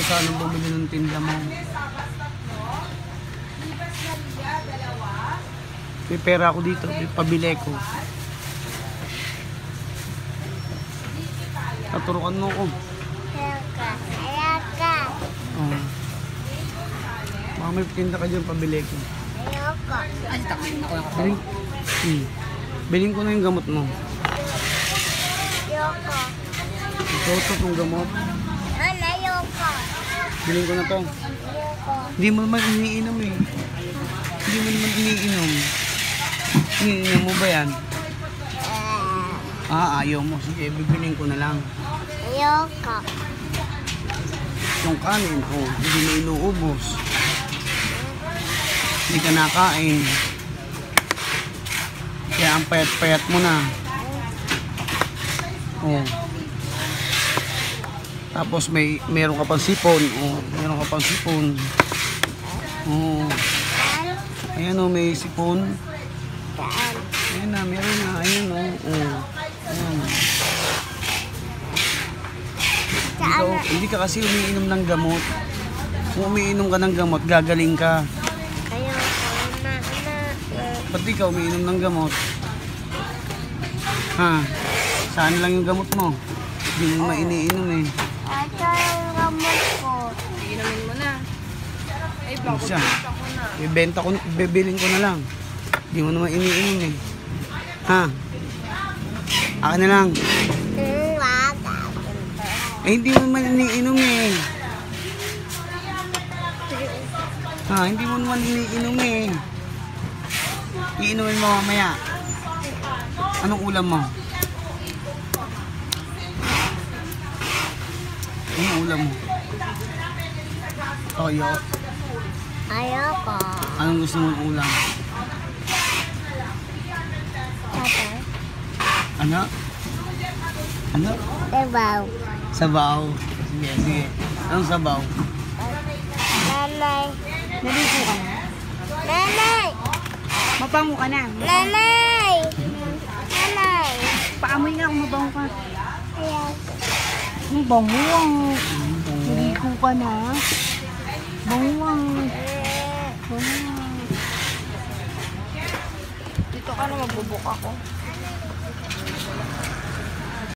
sana bumili ng tinda mo. May pera ako dito, may pabili ko. Taturukan mo ko. Ayoko. Oh. Baka may tinda ka dyan, pabili ko. Ayoko. Ay, takin ako yung Biling, biling ko na yung gamot mo. Ayoko. Ito itong gamot. Ayoko. Biling ko na to. Ayoko. Hindi mo naman iniinom eh. Hindi mo naman iniinom. Iniinom mo ba yan? Ayaw mo. Sige, bibiling ko na lang. Ayoko. Yung kanin, hindi mo inuubos. Hindi ka nakain. Kaya ang payat-payat mo na. Tapos meron ka pang sipon. Meron ka pang sipon. Ayan may sipon. Ayan na, meron na. Ayan Ayan. Hindi ka kasi umiinom ng gamot. Kung umiinom ka ng gamot, gagaling ka. Ayoko. Ba't di ka umiinom ng gamot? Saan lang yung gamot mo? Hindi mo iniinom eh. Ito yung gamot ko. inumin mo na. Ay, Ano siya? ako na. Ibenta ko, bibiling ko na lang. Hindi mo naman iniinom eh. Akin na lang. Wag. Hindi mo naman iniinom eh. Hindi mo naman iniinom eh. Iinumin mo mamaya. Anong ulam mo? Anong ulam mo? Toyo. Ayoko. Anong gusto mong ulam? Tatay. Ano? Ano? Sabaw. Sabaw. Sige. Anong sabaw? Nanay. Naligo ka na? Nanay. Mabango ka na. Nanay. Nanay. Paamoy nga kung mabango ka. Ayoko. Ang banguwang. Naligo ka na. Banguwang. Banguwang. Dito ka na, magbubuk ako.